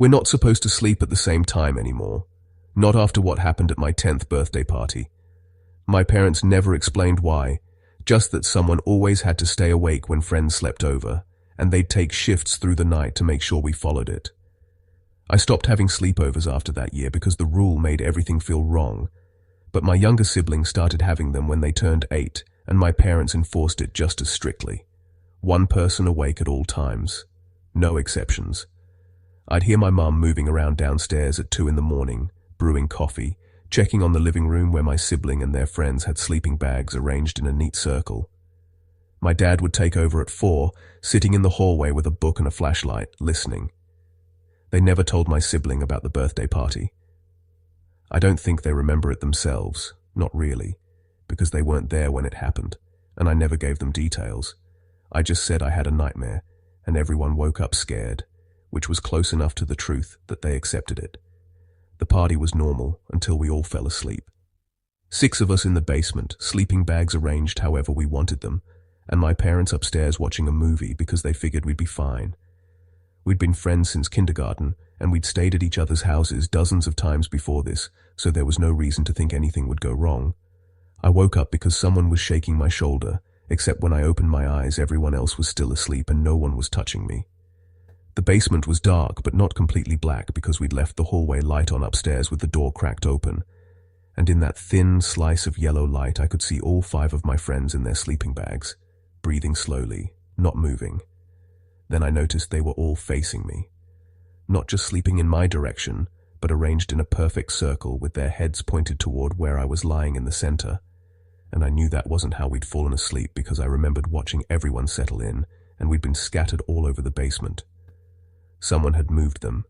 We're not supposed to sleep at the same time anymore. Not after what happened at my 10th birthday party. My parents never explained why, just that someone always had to stay awake when friends slept over, and they'd take shifts through the night to make sure we followed it. I stopped having sleepovers after that year because the rule made everything feel wrong, but my younger siblings started having them when they turned 8, and my parents enforced it just as strictly. One person awake at all times. No exceptions. I'd hear my mum moving around downstairs at 2 in the morning, brewing coffee, checking on the living room where my sibling and their friends had sleeping bags arranged in a neat circle. My dad would take over at 4, sitting in the hallway with a book and a flashlight, listening. They never told my sibling about the birthday party. I don't think they remember it themselves, not really, because they weren't there when it happened, and I never gave them details. I just said I had a nightmare, and everyone woke up scared, which was close enough to the truth that they accepted it. The party was normal until we all fell asleep. 6 of us in the basement, sleeping bags arranged however we wanted them, and my parents upstairs watching a movie because they figured we'd be fine. We'd been friends since kindergarten, and we'd stayed at each other's houses dozens of times before this, so there was no reason to think anything would go wrong. I woke up because someone was shaking my shoulder, except when I opened my eyes everyone else was still asleep and no one was touching me. The basement was dark but not completely black because we'd left the hallway light on upstairs with the door cracked open, and in that thin slice of yellow light I could see all 5 of my friends in their sleeping bags, breathing slowly, not moving. Then I noticed they were all facing me. Not just sleeping in my direction, but arranged in a perfect circle with their heads pointed toward where I was lying in the center. And I knew that wasn't how we'd fallen asleep because I remembered watching everyone settle in, and we'd been scattered all over the basement. Someone had moved them.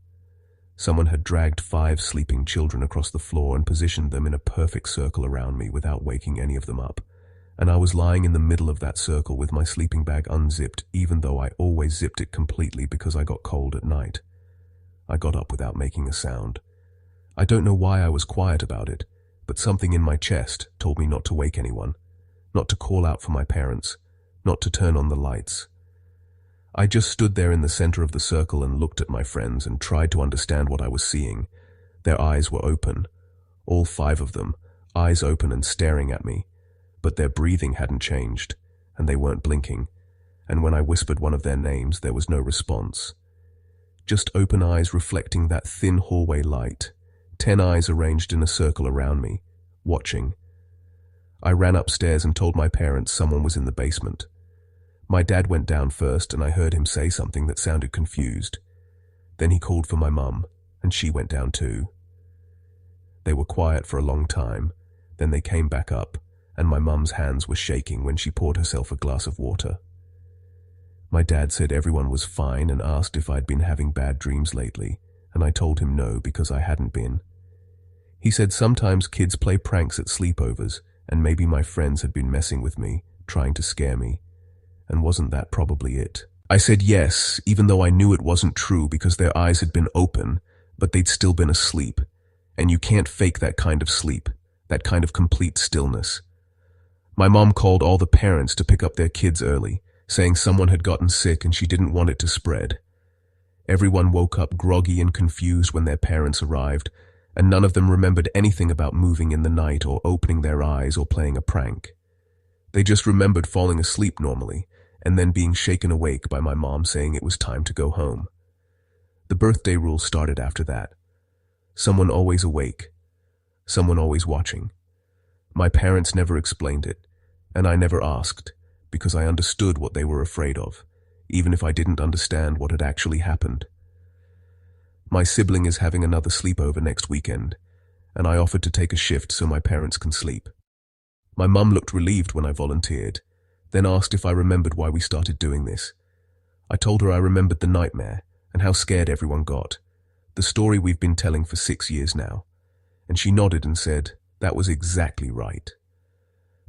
Someone had dragged 5 sleeping children across the floor and positioned them in a perfect circle around me without waking any of them up. And I was lying in the middle of that circle with my sleeping bag unzipped, even though I always zipped it completely because I got cold at night. I got up without making a sound. I don't know why I was quiet about it, but something in my chest told me not to wake anyone, not to call out for my parents, not to turn on the lights. I just stood there in the center of the circle and looked at my friends and tried to understand what I was seeing. Their eyes were open, all 5 of them, eyes open and staring at me, but their breathing hadn't changed, and they weren't blinking, and when I whispered one of their names, there was no response. Just open eyes reflecting that thin hallway light, 10 eyes arranged in a circle around me, watching. I ran upstairs and told my parents someone was in the basement. My dad went down first and I heard him say something that sounded confused. Then he called for my mum, and she went down too. They were quiet for a long time, then they came back up, and my mum's hands were shaking when she poured herself a glass of water. My dad said everyone was fine and asked if I'd been having bad dreams lately, and I told him no because I hadn't been. He said sometimes kids play pranks at sleepovers, and maybe my friends had been messing with me, trying to scare me. And wasn't that probably it? I said yes, even though I knew it wasn't true because their eyes had been open, but they'd still been asleep. And you can't fake that kind of sleep, that kind of complete stillness. My mom called all the parents to pick up their kids early, saying someone had gotten sick and she didn't want it to spread. Everyone woke up groggy and confused when their parents arrived, and none of them remembered anything about moving in the night or opening their eyes or playing a prank. They just remembered falling asleep normally, and then being shaken awake by my mom saying it was time to go home. The birthday rule started after that. Someone always awake. Someone always watching. My parents never explained it, and I never asked, because I understood what they were afraid of, even if I didn't understand what had actually happened. My sibling is having another sleepover next weekend, and I offered to take a shift so my parents can sleep. My mum looked relieved when I volunteered, then asked if I remembered why we started doing this. I told her I remembered the nightmare and how scared everyone got, the story we've been telling for 6 years now, and she nodded and said that was exactly right.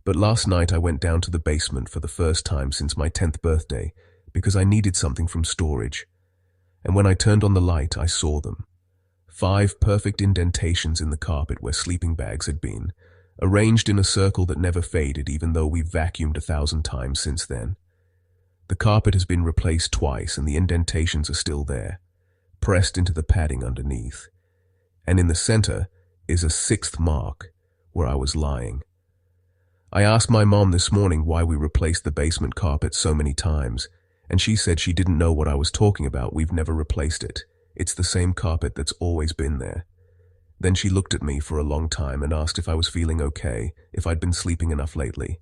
But last night I went down to the basement for the first time since my 10th birthday because I needed something from storage, and when I turned on the light I saw them. 5 perfect indentations in the carpet where sleeping bags had been, arranged in a circle that never faded even though we've vacuumed 1,000 times since then. The carpet has been replaced twice and the indentations are still there. pressed into the padding underneath. And in the center is a sixth mark where I was lying. I asked my mom this morning why we replaced the basement carpet so many times, and she said she didn't know what I was talking about. We've never replaced it. It's the same carpet that's always been there. Then she looked at me for a long time and asked if I was feeling okay, if I'd been sleeping enough lately.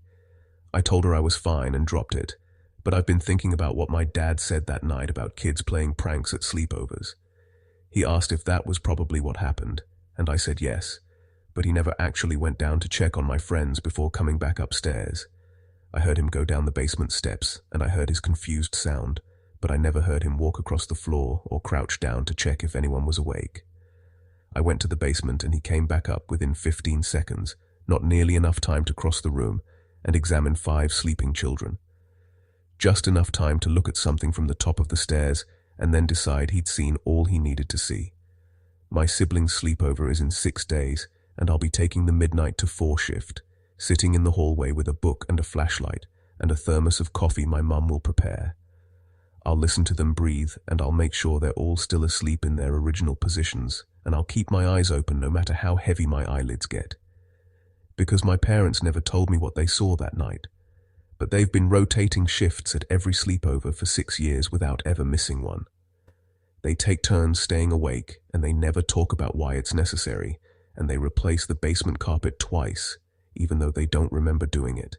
I told her I was fine and dropped it, but I've been thinking about what my dad said that night about kids playing pranks at sleepovers. He asked if that was probably what happened, and I said yes, but he never actually went down to check on my friends before coming back upstairs. I heard him go down the basement steps, and I heard his confused sound, but I never heard him walk across the floor or crouch down to check if anyone was awake. I went to the basement and he came back up within 15 seconds, not nearly enough time to cross the room and examine 5 sleeping children. Just enough time to look at something from the top of the stairs and then decide he'd seen all he needed to see. My siblings' sleepover is in 6 days, and I'll be taking the midnight to 4 shift, sitting in the hallway with a book and a flashlight and a thermos of coffee my mum will prepare. I'll listen to them breathe, and I'll make sure they're all still asleep in their original positions, and I'll keep my eyes open no matter how heavy my eyelids get. Because my parents never told me what they saw that night, but they've been rotating shifts at every sleepover for 6 years without ever missing one. They take turns staying awake, and they never talk about why it's necessary, and they replace the basement carpet twice, even though they don't remember doing it.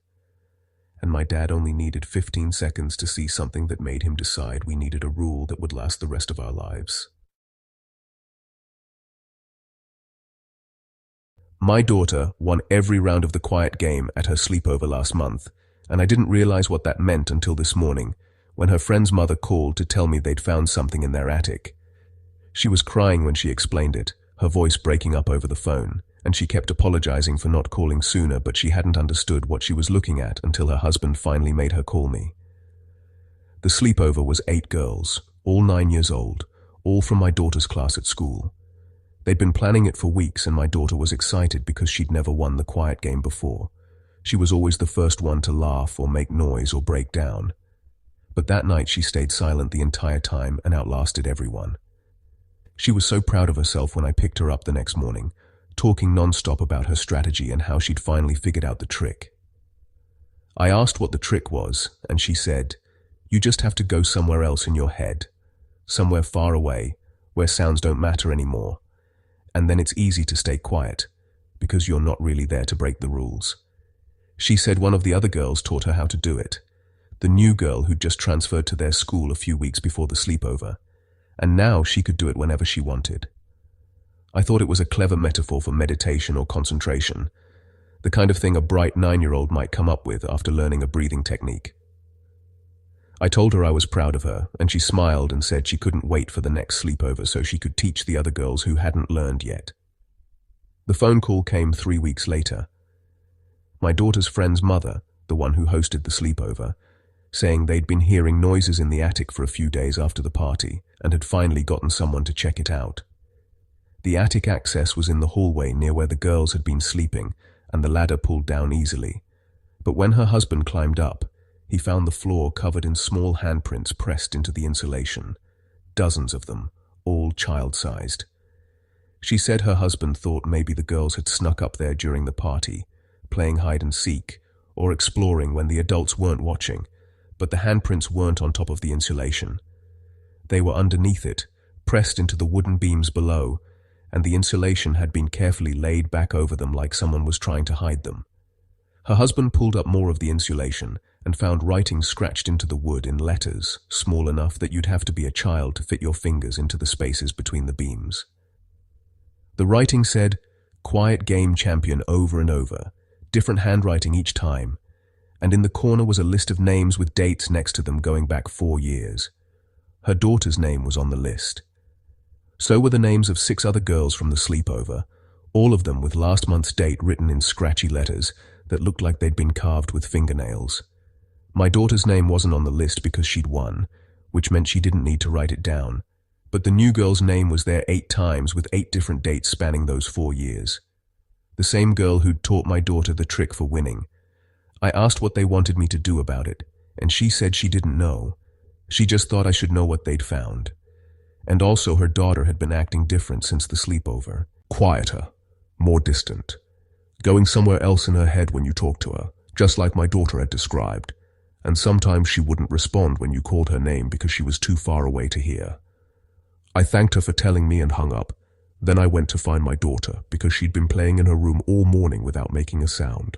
And my dad only needed 15 seconds to see something that made him decide we needed a rule that would last the rest of our lives. My daughter won every round of the quiet game at her sleepover last month, and I didn't realize what that meant until this morning, when her friend's mother called to tell me they'd found something in their attic. She was crying when she explained it, her voice breaking up over the phone, and she kept apologizing for not calling sooner, but she hadn't understood what she was looking at until her husband finally made her call me. The sleepover was 8 girls, all 9 years old, all from my daughter's class at school. They'd been planning it for weeks, and my daughter was excited because she'd never won the quiet game before. She was always the first one to laugh or make noise or break down. But that night she stayed silent the entire time and outlasted everyone. She was so proud of herself when I picked her up the next morning, talking non-stop about her strategy and how she'd finally figured out the trick. I asked what the trick was, and she said, "You just have to go somewhere else in your head, somewhere far away, where sounds don't matter anymore, and then it's easy to stay quiet, because you're not really there to break the rules." She said one of the other girls taught her how to do it, the new girl who'd just transferred to their school a few weeks before the sleepover, and now she could do it whenever she wanted. I thought it was a clever metaphor for meditation or concentration, the kind of thing a bright 9-year-old might come up with after learning a breathing technique. I told her I was proud of her, and she smiled and said she couldn't wait for the next sleepover so she could teach the other girls who hadn't learned yet. The phone call came 3 weeks later. My daughter's friend's mother, the one who hosted the sleepover, saying they'd been hearing noises in the attic for a few days after the party and had finally gotten someone to check it out. The attic access was in the hallway near where the girls had been sleeping, and the ladder pulled down easily. But when her husband climbed up, he found the floor covered in small handprints pressed into the insulation, dozens of them, all child-sized. She said her husband thought maybe the girls had snuck up there during the party, playing hide-and-seek, or exploring when the adults weren't watching, but the handprints weren't on top of the insulation. They were underneath it, pressed into the wooden beams below, and the insulation had been carefully laid back over them like someone was trying to hide them. Her husband pulled up more of the insulation and found writing scratched into the wood in letters, small enough that you'd have to be a child to fit your fingers into the spaces between the beams. The writing said, "Quiet Game Champion" over and over, different handwriting each time, and in the corner was a list of names with dates next to them going back 4 years. Her daughter's name was on the list. So were the names of 6 other girls from the sleepover, all of them with last month's date written in scratchy letters that looked like they'd been carved with fingernails. My daughter's name wasn't on the list because she'd won, which meant she didn't need to write it down, but the new girl's name was there 8 times with 8 different dates spanning those 4 years. The same girl who'd taught my daughter the trick for winning. I asked what they wanted me to do about it, and she said she didn't know. She just thought I should know what they'd found. And also her daughter had been acting different since the sleepover. Quieter, more distant, going somewhere else in her head when you talked to her, just like my daughter had described. And sometimes she wouldn't respond when you called her name because she was too far away to hear. I thanked her for telling me and hung up. Then I went to find my daughter because she'd been playing in her room all morning without making a sound.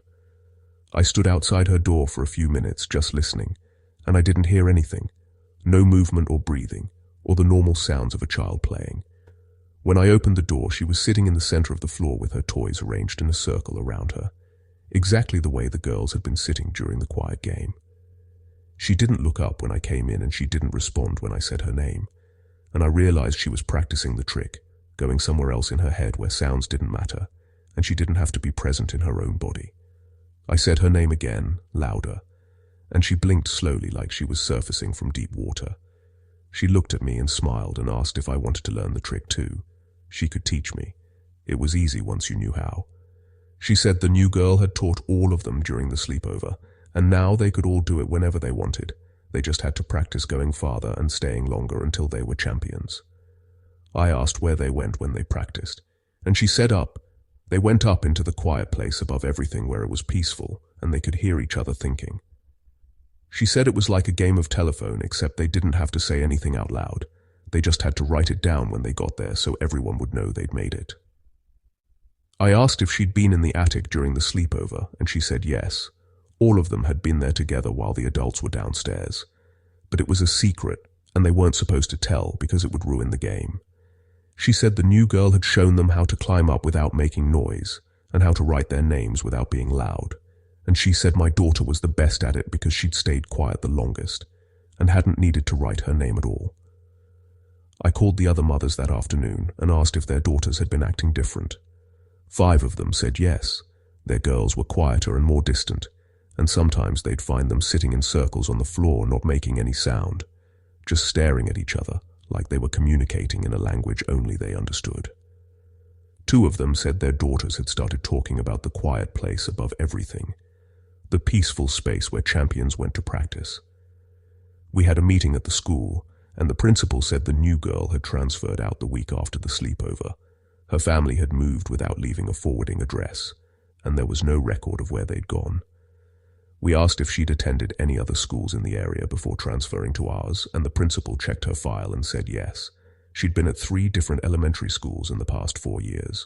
I stood outside her door for a few minutes just listening, and I didn't hear anything. No movement or breathing, or the normal sounds of a child playing. When I opened the door, she was sitting in the center of the floor with her toys arranged in a circle around her, exactly the way the girls had been sitting during the quiet game. She didn't look up when I came in and she didn't respond when I said her name, and I realized she was practicing the trick, going somewhere else in her head where sounds didn't matter, and she didn't have to be present in her own body. I said her name again, louder, and she blinked slowly like she was surfacing from deep water. She looked at me and smiled and asked if I wanted to learn the trick too. She could teach me. It was easy once you knew how. She said the new girl had taught all of them during the sleepover, and now they could all do it whenever they wanted. They just had to practice going farther and staying longer until they were champions. I asked where they went when they practiced, and she said up. They went up into the quiet place above everything where it was peaceful and they could hear each other thinking. She said it was like a game of telephone, except they didn't have to say anything out loud. They just had to write it down when they got there so everyone would know they'd made it. I asked if she'd been in the attic during the sleepover, and she said yes. All of them had been there together while the adults were downstairs. But it was a secret, and they weren't supposed to tell because it would ruin the game. She said the new girl had shown them how to climb up without making noise, and how to write their names without being loud. And she said my daughter was the best at it because she'd stayed quiet the longest, and hadn't needed to write her name at all. I called the other mothers that afternoon and asked if their daughters had been acting different. 5 of them said yes. Their girls were quieter and more distant, and sometimes they'd find them sitting in circles on the floor not making any sound, just staring at each other like they were communicating in a language only they understood. 2 of them said their daughters had started talking about the quiet place above everything, the peaceful space where champions went to practice. We had a meeting at the school, and the principal said the new girl had transferred out the week after the sleepover. Her family had moved without leaving a forwarding address, and there was no record of where they'd gone. We asked if she'd attended any other schools in the area before transferring to ours, and the principal checked her file and said yes. She'd been at 3 different elementary schools in the past 4 years,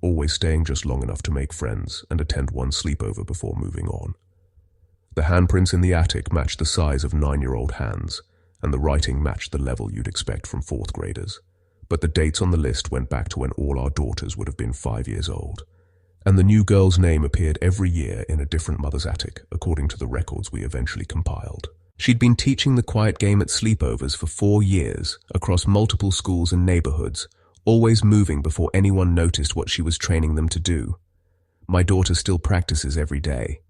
always staying just long enough to make friends and attend one sleepover before moving on. The handprints in the attic matched the size of 9-year-old hands, and the writing matched the level you'd expect from 4th graders. But the dates on the list went back to when all our daughters would have been 5 years old. And the new girl's name appeared every year in a different mother's attic, according to the records we eventually compiled. She'd been teaching the quiet game at sleepovers for 4 years, across multiple schools and neighborhoods, always moving before anyone noticed what she was training them to do. My daughter still practices every day.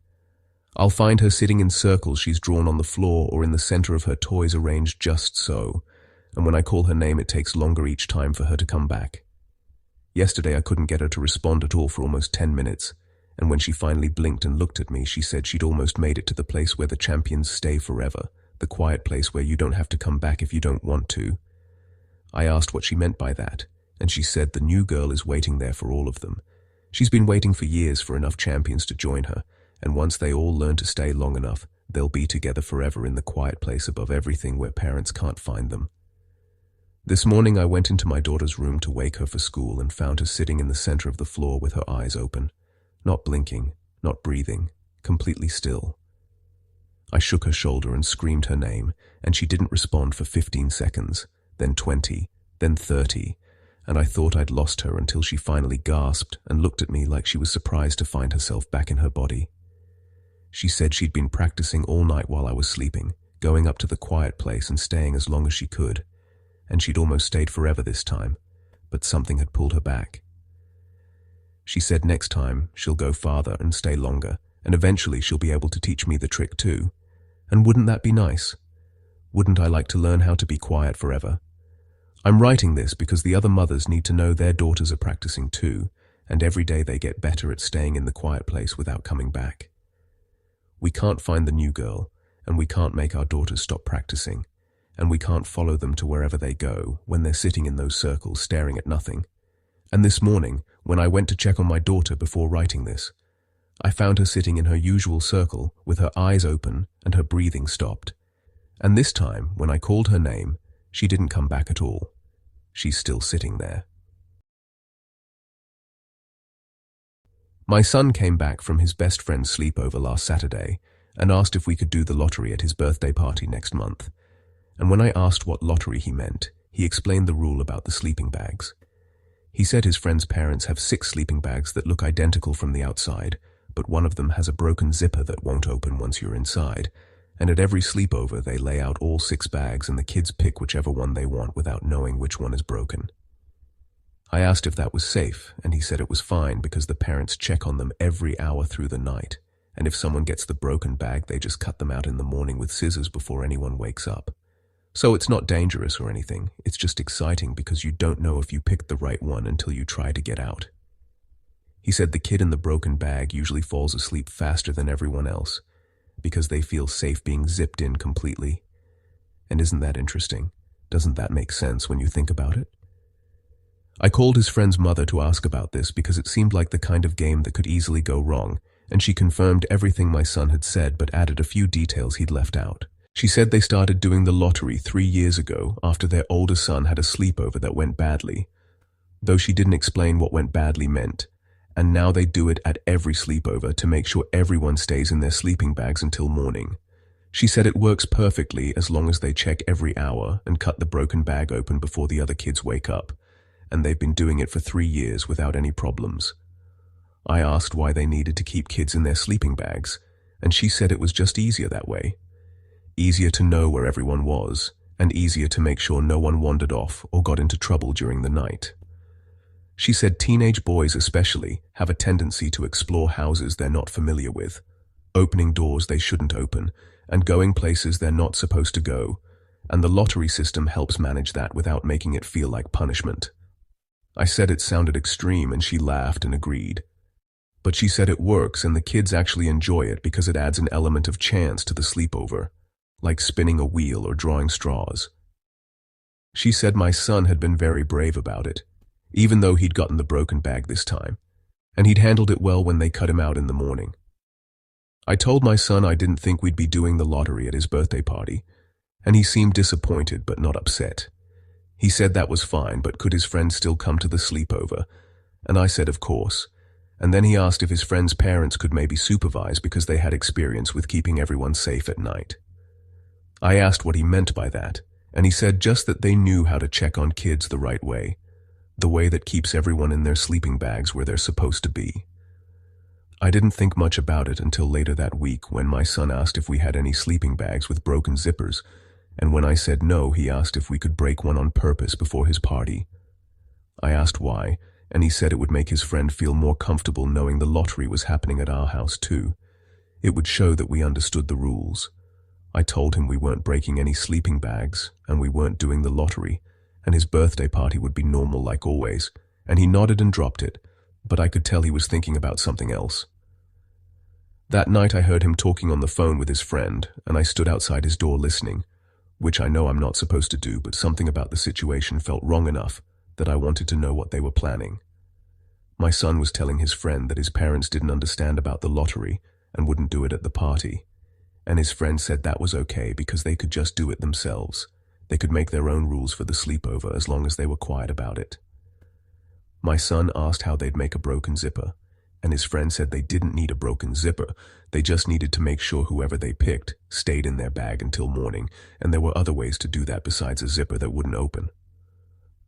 I'll find her sitting in circles she's drawn on the floor or in the center of her toys arranged just so, and when I call her name it takes longer each time for her to come back. Yesterday I couldn't get her to respond at all for almost 10 minutes, and when she finally blinked and looked at me, she said she'd almost made it to the place where the champions stay forever, the quiet place where you don't have to come back if you don't want to. I asked what she meant by that, and she said the new girl is waiting there for all of them. She's been waiting for years for enough champions to join her, and once they all learn to stay long enough, they'll be together forever in the quiet place above everything where parents can't find them. This morning I went into my daughter's room to wake her for school and found her sitting in the center of the floor with her eyes open, not blinking, not breathing, completely still. I shook her shoulder and screamed her name, and she didn't respond for 15 seconds, then 20, then 30, and I thought I'd lost her until she finally gasped and looked at me like she was surprised to find herself back in her body. She said she'd been practicing all night while I was sleeping, going up to the quiet place and staying as long as she could, and she'd almost stayed forever this time, but something had pulled her back. She said next time she'll go farther and stay longer, and eventually she'll be able to teach me the trick too. And wouldn't that be nice? Wouldn't I like to learn how to be quiet forever? I'm writing this because the other mothers need to know their daughters are practicing too, and every day they get better at staying in the quiet place without coming back. We can't find the new girl, and we can't make our daughters stop practicing, and we can't follow them to wherever they go when they're sitting in those circles staring at nothing. And this morning, when I went to check on my daughter before writing this, I found her sitting in her usual circle with her eyes open and her breathing stopped. And this time, when I called her name, she didn't come back at all. She's still sitting there. My son came back from his best friend's sleepover last Saturday and asked if we could do the lottery at his birthday party next month. And when I asked what lottery he meant, he explained the rule about the sleeping bags. He said his friend's parents have 6 sleeping bags that look identical from the outside, but one of them has a broken zipper that won't open once you're inside, and at every sleepover they lay out all 6 bags and the kids pick whichever one they want without knowing which one is broken. I asked if that was safe, and he said it was fine because the parents check on them every hour through the night, and if someone gets the broken bag they just cut them out in the morning with scissors before anyone wakes up. So it's not dangerous or anything, it's just exciting because you don't know if you picked the right one until you try to get out. He said the kid in the broken bag usually falls asleep faster than everyone else because they feel safe being zipped in completely. And isn't that interesting? Doesn't that make sense when you think about it? I called his friend's mother to ask about this because it seemed like the kind of game that could easily go wrong, and she confirmed everything my son had said but added a few details he'd left out. She said they started doing the lottery 3 years ago after their older son had a sleepover that went badly, though she didn't explain what went badly meant, and now they do it at every sleepover to make sure everyone stays in their sleeping bags until morning. She said it works perfectly as long as they check every hour and cut the broken bag open before the other kids wake up, and they've been doing it for 3 years without any problems. I asked why they needed to keep kids in their sleeping bags, and she said it was just easier that way. Easier to know where everyone was, and easier to make sure no one wandered off or got into trouble during the night. She said teenage boys especially have a tendency to explore houses they're not familiar with, opening doors they shouldn't open, and going places they're not supposed to go, and the lottery system helps manage that without making it feel like punishment. I said it sounded extreme and she laughed and agreed. But she said it works and the kids actually enjoy it because it adds an element of chance to the sleepover, like spinning a wheel or drawing straws. She said my son had been very brave about it, even though he'd gotten the broken bag this time, and he'd handled it well when they cut him out in the morning. I told my son I didn't think we'd be doing the lottery at his birthday party, and he seemed disappointed but not upset. He said that was fine, but could his friends still come to the sleepover? And I said of course, and then he asked if his friends' parents could maybe supervise because they had experience with keeping everyone safe at night. I asked what he meant by that, and he said just that they knew how to check on kids the right way, the way that keeps everyone in their sleeping bags where they're supposed to be. I didn't think much about it until later that week when my son asked if we had any sleeping bags with broken zippers, and when I said no, he asked if we could break one on purpose before his party. I asked why, and he said it would make his friend feel more comfortable knowing the lottery was happening at our house too. It would show that we understood the rules. I told him we weren't breaking any sleeping bags, and we weren't doing the lottery, and his birthday party would be normal like always, and he nodded and dropped it, but I could tell he was thinking about something else. That night I heard him talking on the phone with his friend, and I stood outside his door listening, which I know I'm not supposed to do, but something about the situation felt wrong enough that I wanted to know what they were planning. My son was telling his friend that his parents didn't understand about the lottery and wouldn't do it at the party, and his friend said that was okay because they could just do it themselves. They could make their own rules for the sleepover as long as they were quiet about it. My son asked how they'd make a broken zipper, and his friend said they didn't need a broken zipper, they just needed to make sure whoever they picked stayed in their bag until morning, and there were other ways to do that besides a zipper that wouldn't open.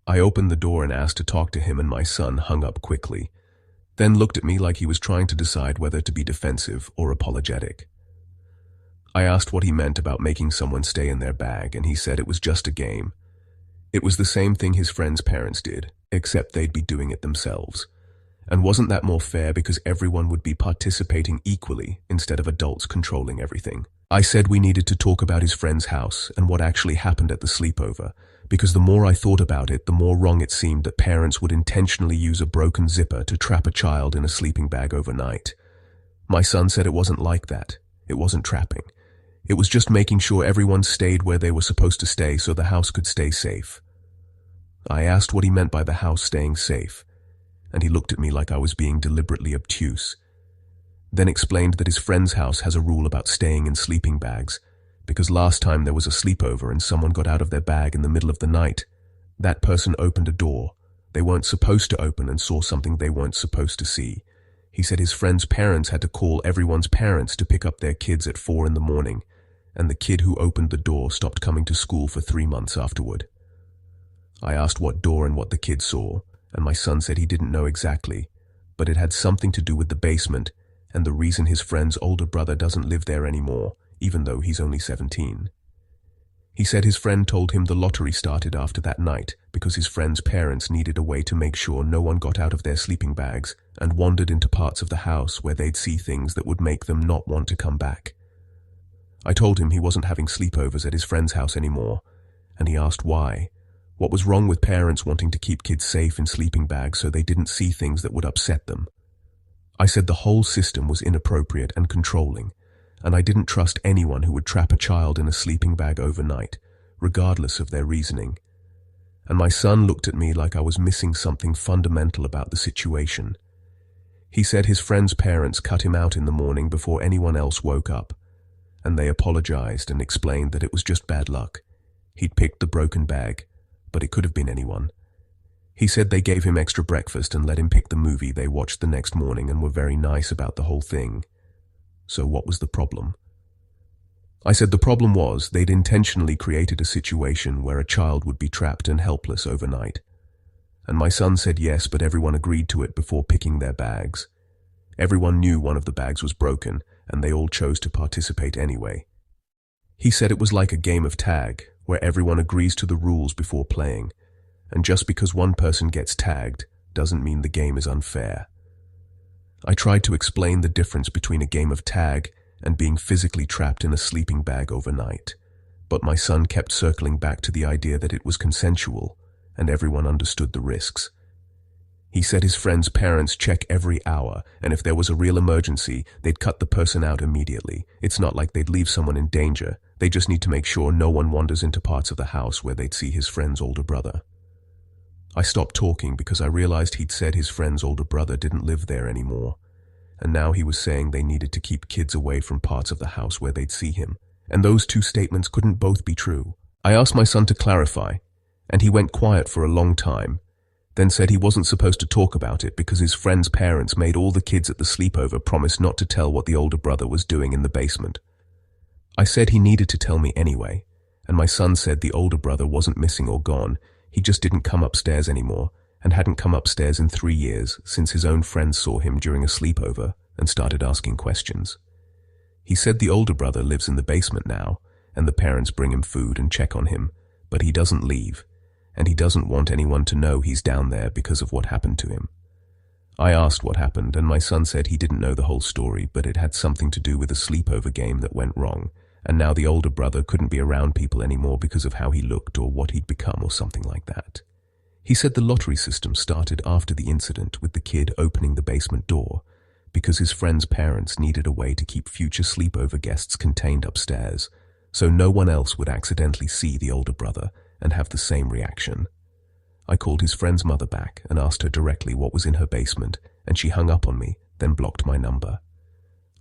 I opened the door and asked to talk to him, and my son hung up quickly, then looked at me like he was trying to decide whether to be defensive or apologetic. I asked what he meant about making someone stay in their bag, and he said it was just a game. It was the same thing his friends' parents did, except they'd be doing it themselves. And wasn't that more fair because everyone would be participating equally instead of adults controlling everything? I said we needed to talk about his friend's house and what actually happened at the sleepover, because the more I thought about it, the more wrong it seemed that parents would intentionally use a broken zipper to trap a child in a sleeping bag overnight. My son said it wasn't like that. It wasn't trapping. It was just making sure everyone stayed where they were supposed to stay so the house could stay safe. I asked what he meant by the house staying safe, and he looked at me like I was being deliberately obtuse, then explained that his friend's house has a rule about staying in sleeping bags, because last time there was a sleepover and someone got out of their bag in the middle of the night. That person opened a door they weren't supposed to open and saw something they weren't supposed to see. He said his friend's parents had to call everyone's parents to pick up their kids at 4 in the morning, and the kid who opened the door stopped coming to school for 3 months afterward. I asked what door and what the kid saw, and my son said he didn't know exactly, but it had something to do with the basement and the reason his friend's older brother doesn't live there anymore, even though he's only 17. He said his friend told him the lottery started after that night because his friend's parents needed a way to make sure no one got out of their sleeping bags and wandered into parts of the house where they'd see things that would make them not want to come back. I told him he wasn't having sleepovers at his friend's house anymore, and he asked why. What was wrong with parents wanting to keep kids safe in sleeping bags so they didn't see things that would upset them? I said the whole system was inappropriate and controlling, and I didn't trust anyone who would trap a child in a sleeping bag overnight, regardless of their reasoning. And my son looked at me like I was missing something fundamental about the situation. He said his friend's parents cut him out in the morning before anyone else woke up, and they apologized and explained that it was just bad luck. He'd picked the broken bag, but it could have been anyone. He said they gave him extra breakfast and let him pick the movie they watched the next morning and were very nice about the whole thing. So what was the problem? I said the problem was they'd intentionally created a situation where a child would be trapped and helpless overnight. And my son said yes, but everyone agreed to it before picking their bags. Everyone knew one of the bags was broken, and they all chose to participate anyway. He said it was like a game of tag, where everyone agrees to the rules before playing, and just because one person gets tagged doesn't mean the game is unfair. I tried to explain the difference between a game of tag and being physically trapped in a sleeping bag overnight, but my son kept circling back to the idea that it was consensual and everyone understood the risks. He said his friend's parents check every hour, and if there was a real emergency, they'd cut the person out immediately. It's not like they'd leave someone in danger. They just need to make sure no one wanders into parts of the house where they'd see his friend's older brother. I stopped talking because I realized he'd said his friend's older brother didn't live there anymore, and now he was saying they needed to keep kids away from parts of the house where they'd see him, and those two statements couldn't both be true. I asked my son to clarify, and he went quiet for a long time, then said he wasn't supposed to talk about it because his friend's parents made all the kids at the sleepover promise not to tell what the older brother was doing in the basement. I said he needed to tell me anyway, and my son said the older brother wasn't missing or gone. He just didn't come upstairs anymore, and hadn't come upstairs in 3 years since his own friends saw him during a sleepover and started asking questions. He said the older brother lives in the basement now, and the parents bring him food and check on him, but he doesn't leave, and he doesn't want anyone to know he's down there because of what happened to him. I asked what happened, and my son said he didn't know the whole story, but it had something to do with a sleepover game that went wrong, and now the older brother couldn't be around people anymore because of how he looked or what he'd become or something like that. He said the lottery system started after the incident with the kid opening the basement door because his friend's parents needed a way to keep future sleepover guests contained upstairs so no one else would accidentally see the older brother and have the same reaction. I called his friend's mother back and asked her directly what was in her basement, and she hung up on me, then blocked my number.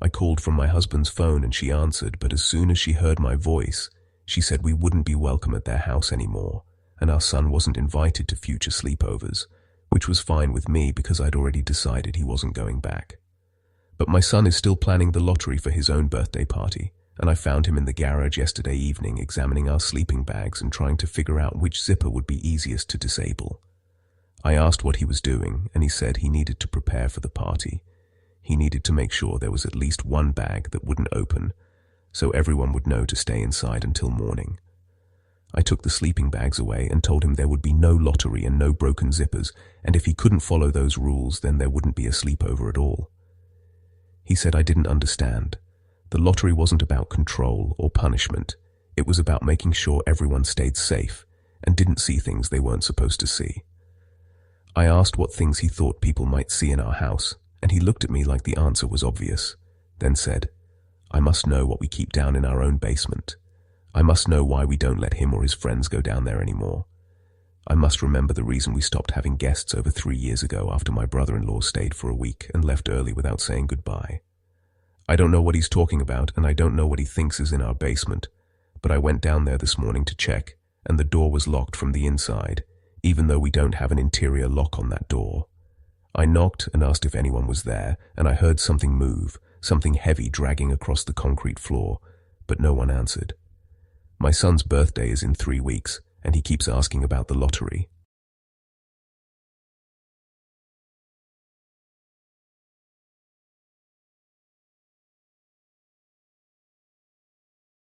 I called from my husband's phone and she answered, but as soon as she heard my voice, she said we wouldn't be welcome at their house anymore, and our son wasn't invited to future sleepovers, which was fine with me because I'd already decided he wasn't going back. But my son is still planning the lottery for his own birthday party, and I found him in the garage yesterday evening examining our sleeping bags and trying to figure out which zipper would be easiest to disable. I asked what he was doing, and he said he needed to prepare for the party. He needed to make sure there was at least one bag that wouldn't open, so everyone would know to stay inside until morning. I took the sleeping bags away and told him there would be no lottery and no broken zippers, and if he couldn't follow those rules, then there wouldn't be a sleepover at all. He said I didn't understand. The lottery wasn't about control or punishment. It was about making sure everyone stayed safe and didn't see things they weren't supposed to see. I asked what things he thought people might see in our house, and he looked at me like the answer was obvious, then said, I must know what we keep down in our own basement. I must know why we don't let him or his friends go down there anymore. I must remember the reason we stopped having guests over 3 years ago after my brother-in-law stayed for a week and left early without saying goodbye. I don't know what he's talking about, and I don't know what he thinks is in our basement, but I went down there this morning to check, and the door was locked from the inside, even though we don't have an interior lock on that door. I knocked and asked if anyone was there, and I heard something move, something heavy dragging across the concrete floor, but no one answered. My son's birthday is in 3 weeks, and he keeps asking about the lottery.